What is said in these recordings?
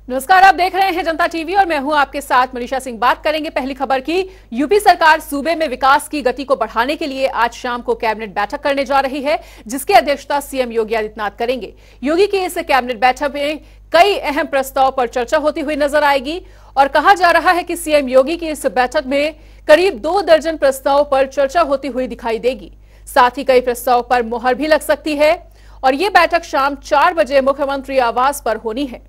नमस्कार, आप देख रहे हैं जनता टीवी और मैं हूं आपके साथ मनीषा सिंह। बात करेंगे पहली खबर की। यूपी सरकार सूबे में विकास की गति को बढ़ाने के लिए आज शाम को कैबिनेट बैठक करने जा रही है, जिसकी अध्यक्षता सीएम योगी आदित्यनाथ करेंगे। योगी की इस कैबिनेट बैठक में कई अहम प्रस्ताव पर चर्चा होती हुई नजर आएगी और कहा जा रहा है कि सीएम योगी की इस बैठक में करीब 2 दर्जन प्रस्ताव पर चर्चा होती हुई दिखाई देगी। साथ ही कई प्रस्ताव पर मुहर भी लग सकती है और ये बैठक शाम 4 बजे मुख्यमंत्री आवास पर होनी है।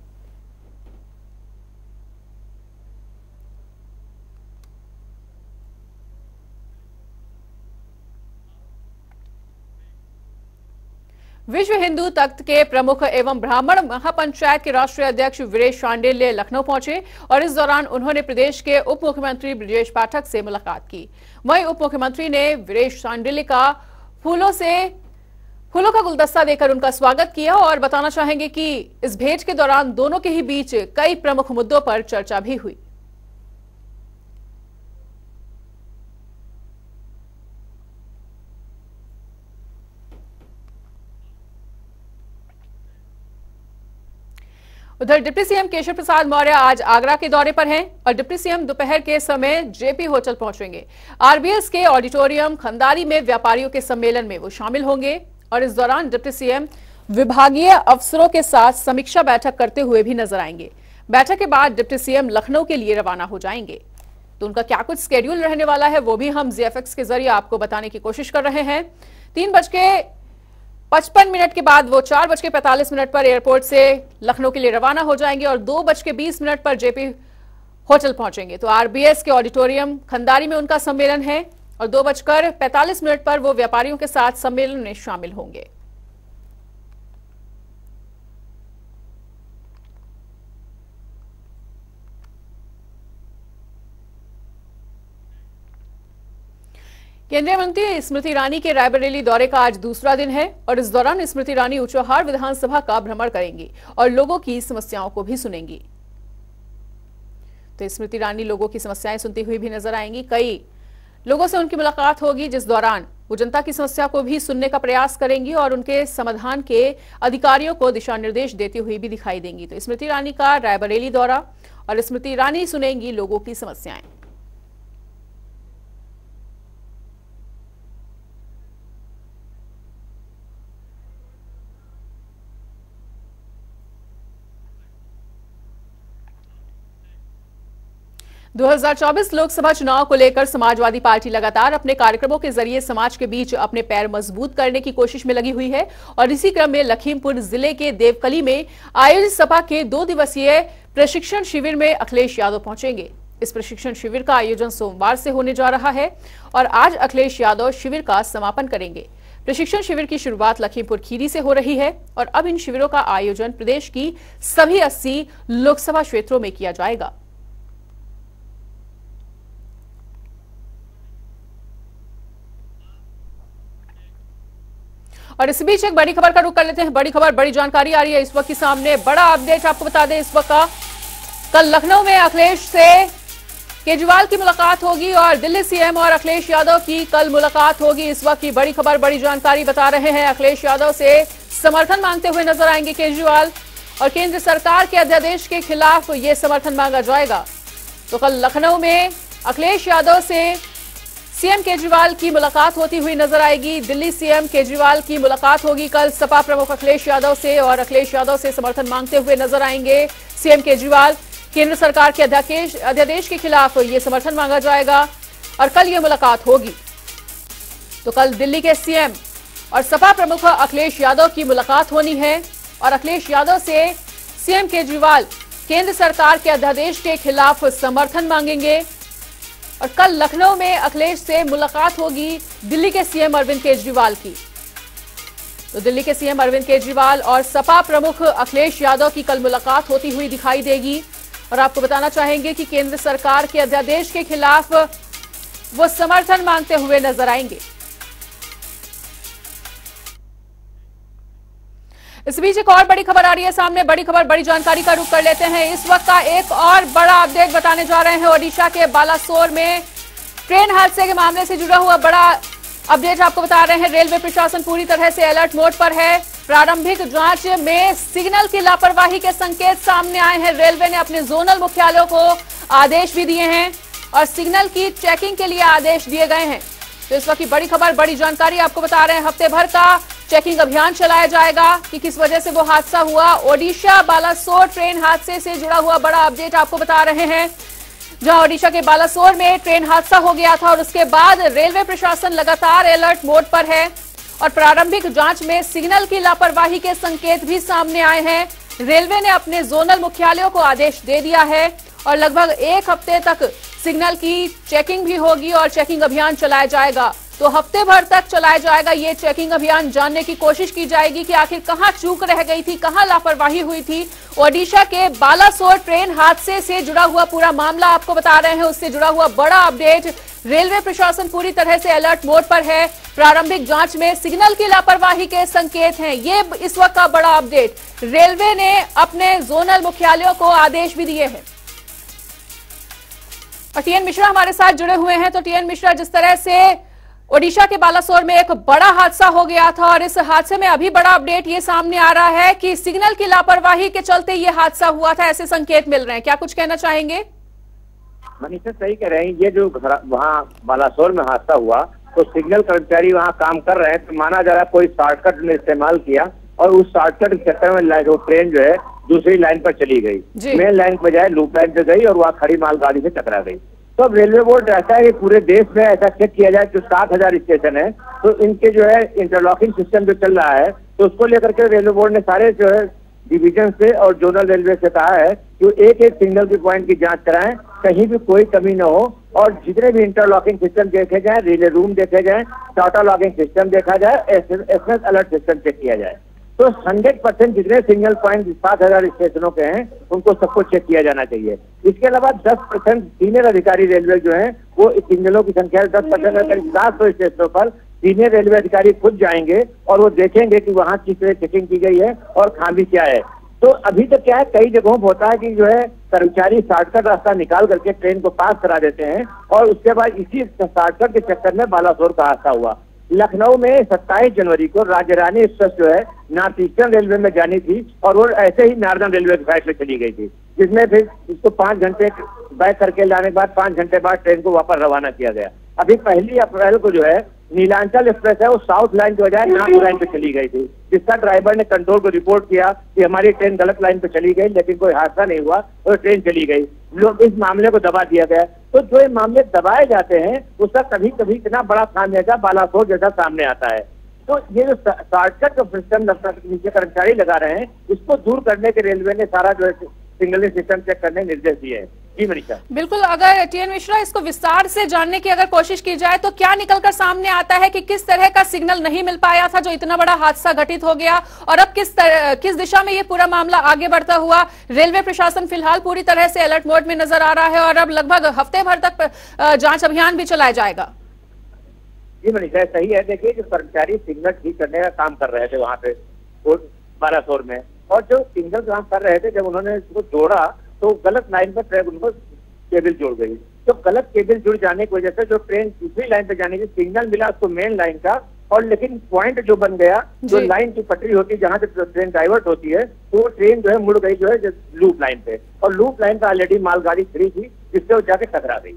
विश्व हिंदू तख्त के प्रमुख एवं ब्राह्मण महापंचायत के राष्ट्रीय अध्यक्ष वीरेश शांडिल्य लखनऊ पहुंचे और इस दौरान उन्होंने प्रदेश के उप मुख्यमंत्री ब्रजेश पाठक से मुलाकात की। वहीं उप मुख्यमंत्री ने वीरेश शांडिल्य का फूलों का गुलदस्ता देकर उनका स्वागत किया और बताना चाहेंगे कि इस भेंट के दौरान दोनों के ही बीच कई प्रमुख मुद्दों पर चर्चा भी हुई। उधर डिप्टी सीएम केशव प्रसाद मौर्य आज आगरा के दौरे पर हैं और डिप्टी सीएम दोपहर के समय जेपी होटल पहुंचेंगे। आरबीएस के ऑडिटोरियम खंदारी में व्यापारियों के सम्मेलन में वो शामिल होंगे और इस दौरान डिप्टी सीएम विभागीय अफसरों के साथ समीक्षा बैठक करते हुए भी नजर आएंगे। बैठक के बाद डिप्टी सीएम लखनऊ के लिए रवाना हो जाएंगे। तो उनका क्या कुछ स्केड्यूल रहने वाला है वो भी हम जीएफएक्स के जरिए आपको बताने की कोशिश कर रहे हैं। 3:55 के बाद वो 4:45 पर एयरपोर्ट से लखनऊ के लिए रवाना हो जाएंगे और 2:20 पर जेपी होटल पहुंचेंगे। तो आरबीएस के ऑडिटोरियम खंदारी में उनका सम्मेलन है और 2:45 पर वो व्यापारियों के साथ सम्मेलन में शामिल होंगे। केंद्रीय मंत्री स्मृति ईरानी के रायबरेली दौरे का आज दूसरा दिन है और इस दौरान स्मृति ईरानी ऊंचोहार विधानसभा का भ्रमण करेंगी और लोगों की समस्याओं को भी सुनेंगी। तो स्मृति ईरानी लोगों की समस्याएं सुनती हुई भी नजर आएंगी। कई लोगों से उनकी मुलाकात होगी, जिस दौरान वो जनता की समस्या को भी सुनने का प्रयास करेंगी और उनके समाधान के अधिकारियों को दिशा निर्देश देती हुई भी दिखाई देंगी। तो स्मृति ईरानी का रायबरेली दौरा और स्मृति ईरानी सुनेंगी लोगों की समस्याएं। – 2024 लोकसभा चुनाव को लेकर समाजवादी पार्टी लगातार अपने कार्यक्रमों के जरिए समाज के बीच अपने पैर मजबूत करने की कोशिश में लगी हुई है और इसी क्रम में लखीमपुर जिले के देवकली में आयोजित सपा के 2 दिवसीय प्रशिक्षण शिविर में अखिलेश यादव पहुंचेंगे। इस प्रशिक्षण शिविर का आयोजन सोमवार से होने जा रहा है और आज अखिलेश यादव शिविर का समापन करेंगे। प्रशिक्षण शिविर की शुरुआत लखीमपुर खीरी से हो रही है और अब इन शिविरों का आयोजन प्रदेश की सभी 80 लोकसभा क्षेत्रों में किया जाएगा। और इस बीच एक बड़ी खबर का रुख कर लेते हैं। बड़ी खबर, बड़ी जानकारी आ रही है इस वक्त की सामने। बड़ा अपडेट आपको बता दें इस वक्त का। कल लखनऊ में अखिलेश से केजरीवाल की मुलाकात होगी और दिल्ली सीएम और अखिलेश यादव की कल मुलाकात होगी। इस वक्त की बड़ी खबर, बड़ी जानकारी बता रहे हैं। अखिलेश यादव से समर्थन मांगते हुए नजर आएंगे केजरीवाल और केंद्र सरकार के अध्यादेश के खिलाफ ये समर्थन मांगा जाएगा। तो कल लखनऊ में अखिलेश यादव से सीएम केजरीवाल की मुलाकात होती हुई नजर आएगी। दिल्ली सीएम केजरीवाल की मुलाकात होगी कल सपा प्रमुख अखिलेश यादव से और अखिलेश यादव से समर्थन मांगते हुए नजर आएंगे सीएम केजरीवाल। केंद्र सरकार के अध्यादेश के खिलाफ ये समर्थन मांगा जाएगा और कल ये मुलाकात होगी। तो कल दिल्ली के सीएम और सपा प्रमुख अखिलेश यादव की मुलाकात होनी है और अखिलेश यादव से सीएम केजरीवाल केंद्र सरकार के अध्यादेश के खिलाफ समर्थन मांगेंगे और कल लखनऊ में अखिलेश से मुलाकात होगी दिल्ली के सीएम अरविंद केजरीवाल की। तो दिल्ली के सीएम अरविंद केजरीवाल और सपा प्रमुख अखिलेश यादव की कल मुलाकात होती हुई दिखाई देगी और आपको बताना चाहेंगे कि केंद्र सरकार के अध्यादेश के खिलाफ वो समर्थन मांगते हुए नजर आएंगे। इस बीच एक और बड़ी खबर आ रही है सामने। बड़ी खबर, बड़ी जानकारी का रुख कर लेते हैं। इस वक्त का एक और बड़ा अपडेट बताने जा रहे हैं। ओडिशा के बालासोर में ट्रेन हादसे के मामले से जुड़ा हुआ बड़ा अपडेट आपको बता रहे हैं। रेलवे प्रशासन पूरी तरह से अलर्ट मोड पर है प्रारंभिक जांच में सिग्नल की लापरवाही के संकेत सामने आए हैं। रेलवे ने अपने जोनल मुख्यालयों को आदेश भी दिए हैं और सिग्नल की चेकिंग के लिए आदेश दिए गए हैं। तो इस वक्त की बड़ी खबर, बड़ी जानकारी आपको बता रहे हैं। हफ्ते भर का चेकिंग अभियान चलाया जाएगा कि किस वजह से वो हादसा हुआ। ओडिशा बालासोर ट्रेन हादसे से जुड़ा हुआ बड़ा अपडेट आपको बता रहे हैं, जहां ओडिशा के बालासोर में ट्रेन हादसा हो गया था और उसके बाद रेलवे प्रशासन लगातार अलर्ट मोड पर है और प्रारंभिक जांच में सिग्नल की लापरवाही के संकेत भी सामने आए हैं। रेलवे ने अपने जोनल मुख्यालयों को आदेश दे दिया है और लगभग एक हफ्ते तक सिग्नल की चेकिंग भी होगी और चेकिंग अभियान चलाया जाएगा। तो हफ्ते भर तक चलाया जाएगा ये चेकिंग अभियान। जानने की कोशिश की जाएगी कि आखिर कहां चूक रह गई थी, कहां लापरवाही हुई थी। ओडिशा के बालासोर ट्रेन हादसे से जुड़ा हुआ पूरा मामला आपको बता रहे हैं, उससे जुड़ा हुआ बड़ा अपडेट। रेलवे प्रशासन पूरी तरह से अलर्ट मोड पर है। प्रारंभिक जांच में सिग्नल की लापरवाही के संकेत हैं, ये इस वक्त का बड़ा अपडेट। रेलवे ने अपने जोनल मुख्यालयों को आदेश भी दिए हैं। और टीएन मिश्रा हमारे साथ जुड़े हुए हैं। तो टीएन मिश्रा, जिस तरह से ओडिशा के बालासोर में एक बड़ा हादसा हो गया था और इस हादसे में अभी बड़ा अपडेट ये सामने आ रहा है कि सिग्नल की लापरवाही के चलते ये हादसा हुआ था, ऐसे संकेत मिल रहे हैं, क्या कुछ कहना चाहेंगे? मनीषा सही कह रहे हैं। ये जो वहाँ बालासोर में हादसा हुआ तो सिग्नल कर्मचारी वहाँ काम कर रहे हैं, तो माना जा रहा है कोई शॉर्टकट ने इस्तेमाल किया और उस शॉर्टकट के चक्कर में वो ट्रेन जो है दूसरी लाइन पर चली गई। मेन लाइन के बजाय लूप लाइन पे गई और वहाँ खड़ी मालगाड़ी से टकरा गई। तो अब रेलवे बोर्ड ऐसा है कि पूरे देश में ऐसा चेक किया जाए, जो 7,000 स्टेशन है तो इनके जो है इंटरलॉकिंग सिस्टम जो चल रहा है तो उसको लेकर के रेलवे बोर्ड ने सारे जो है डिवीजन से और जोनल रेलवे से कहा है कि एक एक सिग्नल की पॉइंट की जांच कराएं, कहीं भी कोई कमी न हो और जितने भी इंटरलॉकिंग सिस्टम देखे जाए, रिले रूम देखे जाए, टाटा लॉकिंग सिस्टम देखा जाए, एसएमएस अलर्ट सिस्टम चेक किया जाए। तो 100% जितने सिग्नल पॉइंट 7,000 स्टेशनों के हैं उनको सबको चेक किया जाना चाहिए। इसके अलावा 10% सीनियर अधिकारी रेलवे जो हैं वो सिग्नलों की संख्या 10% 700 स्टेशनों पर सीनियर रेलवे अधिकारी खुद जाएंगे और वो देखेंगे कि वहाँ किस तरह चेकिंग की गई है और खामी क्या है। तो अभी तक क्या है, कई जगहों पर होता है कि जो है कर्मचारी शॉर्टकट रास्ता निकाल करके ट्रेन को पास करा देते हैं और उसके बाद इसी शॉर्टकट के चक्कर में बालासोर का हादसा हुआ। लखनऊ में 27 जनवरी को राज्य रानी एक्सप्रेस जो है नॉर्थ ईस्टर्न रेलवे में जानी थी और वो ऐसे ही नार्दर्न रेलवे की साइड में चली गई थी, जिसमें फिर इसको 5 घंटे बैक करके लाने के बाद 5 घंटे बाद ट्रेन को वापस रवाना किया गया। अभी 1 अप्रैल को जो है नीलांचल एक्सप्रेस है वो साउथ लाइन के बजाय नॉर्थ लाइन पे चली गई थी, जिसका ड्राइवर ने कंट्रोल को रिपोर्ट किया कि हमारी ट्रेन गलत लाइन पे चली गई, लेकिन कोई हादसा नहीं हुआ और ट्रेन चली गई। लोग इस मामले को दबा दिया गया। तो जो ये मामले दबाए जाते हैं उसका कभी कभी इतना बड़ा खामियाजा बालासोर जैसा सामने आता है। तो ये जो शॉर्टकट का सिस्टम नीचे कर्मचारी लगा रहे हैं, इसको दूर करने के रेलवे ने सारा जो है सिग्नलिंग सिस्टम चेक करने के निर्देश दिए हैं। जी मनीषा, बिल्कुल। अगर टीएन मिश्रा, इसको विस्तार से जानने की अगर कोशिश की जाए तो क्या निकलकर सामने आता है कि किस तरह का सिग्नल नहीं मिल पाया था जो इतना बड़ा हादसा घटित हो गया और अब किस दिशा में ये पूरा मामला आगे बढ़ता हुआ? रेलवे प्रशासन फिलहाल पूरी तरह से अलर्ट मोड में नजर आ रहा है और अब लगभग हफ्ते भर तक जांच अभियान भी चलाया जाएगा। जी मनीषा, सही है। देखिए, जो कर्मचारी सिग्नल ठीक करने का काम कर रहे थे वहाँ पे बालासोर में, और जो सिग्नल काम कर रहे थे जब उन्होंने इसको जोड़ा तो गलत लाइन पर ट्रेन उनको केबल जुड़ गई। तो गलत केबल जुड़ जाने की वजह से जो ट्रेन दूसरी लाइन पे जाने की सिग्नल मिला उसको मेन लाइन का, और लेकिन पॉइंट जो बन गया, जो लाइन की पटरी होती है जहाँ से ट्रेन डाइवर्ट होती है, तो वो ट्रेन जो है मुड़ गई जो है लूप लाइन पे, और लूप लाइन पर ऑलरेडी मालगाड़ी खड़ी थी जिससे वो जाके टकरा गई।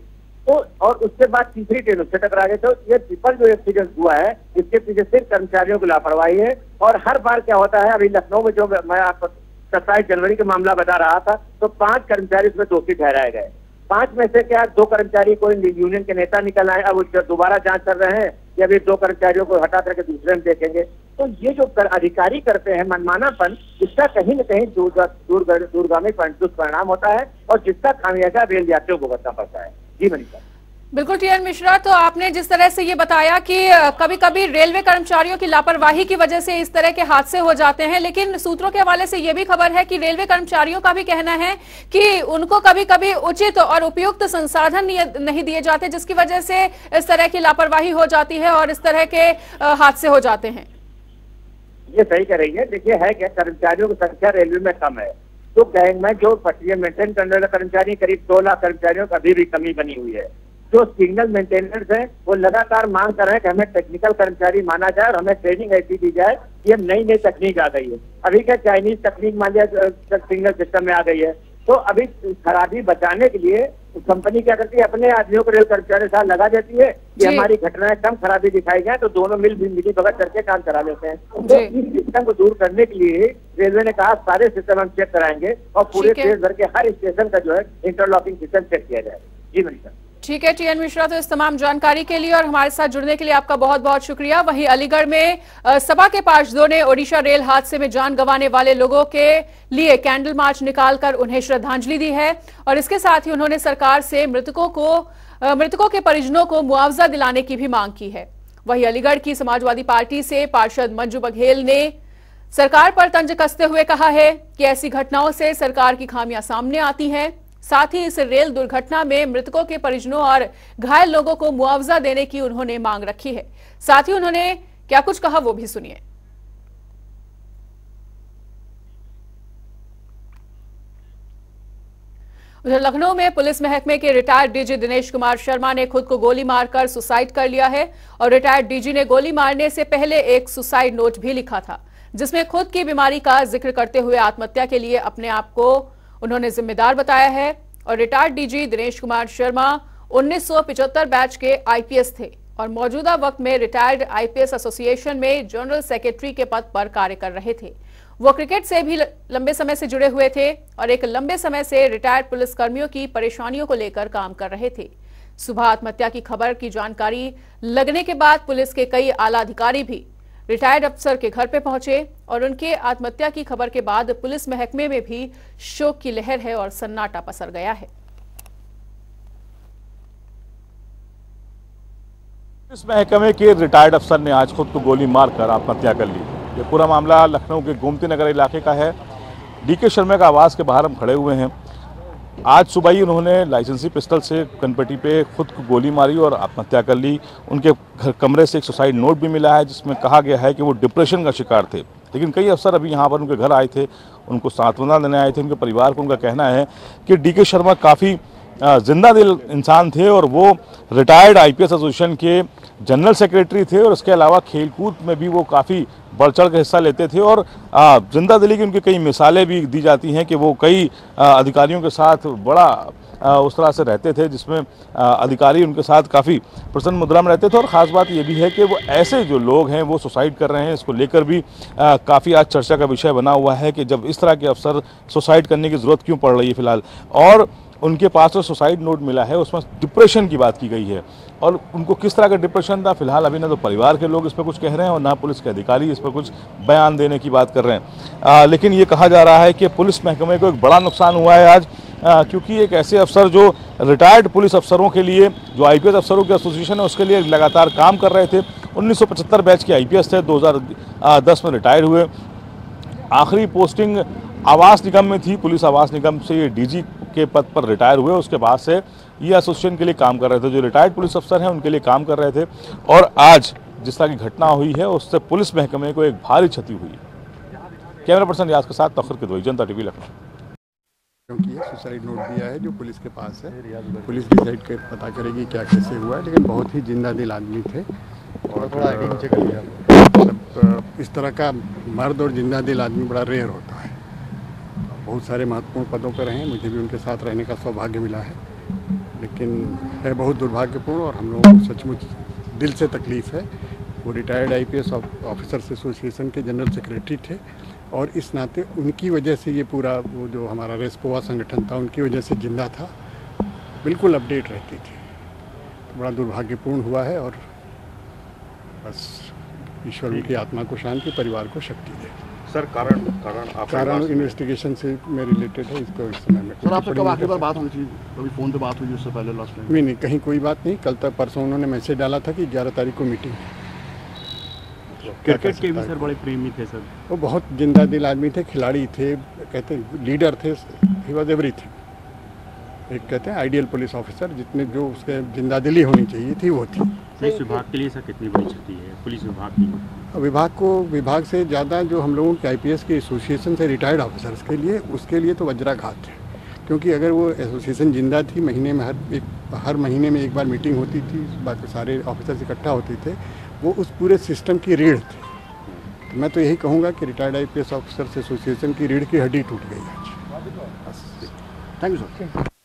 तो और उसके बाद तीसरी ट्रेन उससे टकरा गई। तो ये ट्रिपल जो एक्सीडेंट हुआ है इसके पीछे सिर्फ कर्मचारियों की लापरवाही है। और हर बार क्या होता है, अभी लखनऊ में जो मैं आपको 27 जनवरी का मामला बता रहा था, तो 5 कर्मचारी उसमें दोषी ठहराए गए। 5 में से क्या 2 कर्मचारी कोई यूनियन के नेता निकल आए, अब दोबारा जांच कर रहे हैं या अभी 2 कर्मचारियों को हटा करके दूसरे में देखेंगे। तो ये जो अधिकारी करते हैं मनमानापन, इसका कहीं न कहीं दूरगामी दुष्परिणाम होता है और जिसका खामियाजा रेल यात्रियों को भुगतना पड़ता है। जी मनीषा, बिल्कुल। टीएन मिश्रा, तो आपने जिस तरह से ये बताया कि कभी कभी रेलवे कर्मचारियों की लापरवाही की वजह से इस तरह के हादसे हो जाते हैं, लेकिन सूत्रों के हवाले से ये भी खबर है कि रेलवे कर्मचारियों का भी कहना है कि उनको कभी कभी उचित और उपयुक्त संसाधन नहीं दिए जाते, जिसकी वजह से इस तरह की लापरवाही हो जाती है और इस तरह के हादसे हो जाते हैं। ये सही कह रही है। देखिए, है क्या, कर्मचारियों की संख्या रेलवे में कम है, तो गैंग में जो पटरियां मेंटेन करने वाले कर्मचारी करीब 2 लाख कर्मचारियों की अभी भी कमी बनी हुई है। जो सिग्नल मेंटेनेंस है वो लगातार मांग कर रहे हैं कि हमें टेक्निकल कर्मचारी माना जाए और हमें ट्रेनिंग ऐसी दी जाए ये नई नई तकनीक आ गई है। अभी क्या चाइनीज तकनीक मान लिया सिग्नल सिस्टम में आ गई है, तो अभी खराबी बचाने के लिए कंपनी क्या करती है, अपने आदमियों को रेल कर्मचारी साथ लगा देती है कि हमारी घटनाएं कम खराबी दिखाई जाए, तो दोनों मिली भगत करके काम करा लेते हैं। तो इस सिस्टम को दूर करने के लिए रेलवे ने कहा सारे सिस्टम हम चेक कराएंगे और पूरे देश भर के हर स्टेशन का जो है इंटरलॉकिंग सिस्टम चेक किया जाएगा। जी मनीषा। ठीक है टीएन मिश्रा, तो इस तमाम जानकारी के लिए और हमारे साथ जुड़ने के लिए आपका बहुत बहुत शुक्रिया। वहीं अलीगढ़ में सपा के पार्षदों ने ओडिशा रेल हादसे में जान गंवाने वाले लोगों के लिए कैंडल मार्च निकालकर उन्हें श्रद्धांजलि दी है और इसके साथ ही उन्होंने सरकार से मृतकों के परिजनों को मुआवजा दिलाने की भी मांग की है। वहीं अलीगढ़ की समाजवादी पार्टी से पार्षद मंजू बघेल ने सरकार पर तंज कसते हुए कहा है कि ऐसी घटनाओं से सरकार की खामियां सामने आती हैं। साथ ही इस रेल दुर्घटना में मृतकों के परिजनों और घायल लोगों को मुआवजा देने की उन्होंने मांग रखी है। साथ ही उन्होंने क्या कुछ कहा वो भी सुनिए। उधर लखनऊ में पुलिस महकमे के रिटायर्ड डीजी दिनेश कुमार शर्मा ने खुद को गोली मारकर सुसाइड कर लिया है और रिटायर्ड डीजी ने गोली मारने से पहले एक सुसाइड नोट भी लिखा था, जिसमें खुद की बीमारी का जिक्र करते हुए आत्महत्या के लिए अपने आप को उन्होंने जिम्मेदार बताया है। और retired DG Dinesh Kumar Sharma 1975 batch के आईपीएस थे और मौजूदा वक्त में रिटायर्ड आईपीएस एसोसिएशन में जनरल सेक्रेटरी के पद पर कार्य कर रहे थे। वो क्रिकेट से भी लंबे समय से जुड़े हुए थे और एक लंबे समय से रिटायर्ड पुलिसकर्मियों की परेशानियों को लेकर काम कर रहे थे। सुबह आत्महत्या की खबर की जानकारी लगने के बाद पुलिस के कई आला अधिकारी भी रिटायर्ड अफसर के घर पे पहुंचे और उनके आत्महत्या की खबर के बाद पुलिस महकमे में भी शोक की लहर है और सन्नाटा पसर गया है। पुलिस महकमे के रिटायर्ड अफसर ने आज खुद को गोली मारकर आत्महत्या कर ली। ये पूरा मामला लखनऊ के गोमती नगर इलाके का है। डीके शर्मा का आवास के बाहर हम खड़े हुए हैं। आज सुबह ही उन्होंने लाइसेंसी पिस्टल से कनपट्टी पे खुद को गोली मारी और आत्महत्या कर ली। उनके घर कमरे से एक सुसाइड नोट भी मिला है जिसमें कहा गया है कि वो डिप्रेशन का शिकार थे। लेकिन कई अफसर अभी यहाँ पर उनके घर आए थे, उनको सांत्वना देने आए थे। उनके परिवार को उनका कहना है कि डीके शर्मा काफ़ी जिंदा दिल इंसान थे और वो रिटायर्ड आईपीएस एसोसिएशन के जनरल सेक्रेटरी थे और उसके अलावा खेलकूद में भी वो काफ़ी बढ़ चढ़ कर हिस्सा लेते थे और जिंदा दिली की उनकी कई मिसालें भी दी जाती हैं कि वो कई अधिकारियों के साथ बड़ा उस तरह से रहते थे जिसमें अधिकारी उनके साथ काफ़ी प्रसन्न मुद्रा में रहते थे। और ख़ास बात ये भी है कि वो ऐसे जो लोग हैं वो सुसाइड कर रहे हैं, इसको लेकर भी काफ़ी आज चर्चा का विषय बना हुआ है कि जब इस तरह के अफसर सुसाइड करने की ज़रूरत क्यों पड़ रही है फ़िलहाल। और उनके पास जो सुसाइड नोट मिला है उसमें डिप्रेशन की बात की गई है और उनको किस तरह का डिप्रेशन था फिलहाल अभी ना तो परिवार के लोग इस पर कुछ कह रहे हैं और ना पुलिस के अधिकारी इस पर कुछ बयान देने की बात कर रहे हैं। लेकिन ये कहा जा रहा है कि पुलिस महकमे को एक बड़ा नुकसान हुआ है आज, क्योंकि एक ऐसे अफसर जो रिटायर्ड पुलिस अफसरों के लिए, जो आईपीएस अफसरों की एसोसिएशन है उसके लिए लगातार काम कर रहे थे। 1975 बैच के आईपीएस थे, 2010 में रिटायर हुए। आखिरी पोस्टिंग आवास निगम में थी, पुलिस आवास निगम से ये डीजी के पद पर रिटायर हुए। उसके बाद से ये एसोसिएशन के लिए काम कर रहे थे, जो रिटायर्ड पुलिस अफसर हैं उनके लिए काम कर रहे थे। और आज जिस तरह की घटना हुई है उससे पुलिस महकमे को एक भारी क्षति हुई है। कैमरा पर्सन रियाज के साथ तखर किदवई, जनता टीवी लखनऊ। क्योंकि ये सुसाइड नोट दिया है जो पुलिस के पास है, पुलिस डिसाइड कर पता करेगी क्या कैसे हुआ है। लेकिन बहुत ही जिंदा दिल आदमी थे और थोड़ा आईडी नीचे कर लिया। मतलब इस तरह का मर्द और जिंदा दिल आदमी बड़ा रेयर होता है। बहुत सारे महत्वपूर्ण पदों पर रहे, मुझे भी उनके साथ रहने का सौभाग्य मिला है। लेकिन है बहुत दुर्भाग्यपूर्ण और हम लोगों को सचमुच दिल से तकलीफ़ है। वो रिटायर्ड आईपीएस ऑफिसर्स एसोसिएशन के जनरल सेक्रेटरी थे और इस नाते उनकी वजह से ये पूरा वो जो हमारा रेस्पोवा संगठन था उनकी वजह से जिंदा था, बिल्कुल अपडेट रहती थी। तो बड़ा दुर्भाग्यपूर्ण हुआ है और बस ईश्वर उनकी आत्मा को शांति, परिवार को शक्ति दे। सर कारण इन्वेस्टिगेशन से में रिलेटेड है, इसको इस समय में। सर आपसे कब आखिरी बार बात हुई थी? अभी फ़ोन पे बात हुई उससे पहले लास्ट टाइम? नहीं, कहीं कोई बात नहीं। कल तक परसों उन्होंने मैसेज डाला था कि 11 तारीख को मीटिंग है। क्रिकेट के भी सर बड़े प्रेमी थे सर। वो बहुत जिंदा दिल आदमी थे, खिलाड़ी थे, कहते हैं लीडर थे, ही वॉज एवरीथिंग। एक कहते हैं आइडियल पुलिस ऑफिसर, जितने जो उसके जिंदा दिली होनी चाहिए थी वो थी। पुलिस विभाग के लिए सर कितनी बड़ी क्षति है पुलिस विभाग की? विभाग से ज़्यादा जो हम लोगों के आईपीएस के एसोसिएशन से रिटायर्ड ऑफिसर्स के लिए, उसके लिए तो वज्राघात है। क्योंकि अगर वो एसोसिएशन जिंदा थी, महीने में हर महीने में एक बार मीटिंग होती थी, बाकी सारे ऑफिसर्स इकट्ठा होते थे, वो उस पूरे सिस्टम की रीढ़ थे। मैं तो यही कहूँगा कि रिटायर्ड IPS ऑफिसर्स एसोसिएशन की रीढ़ की हड्डी टूट गई आज। Thank you sir.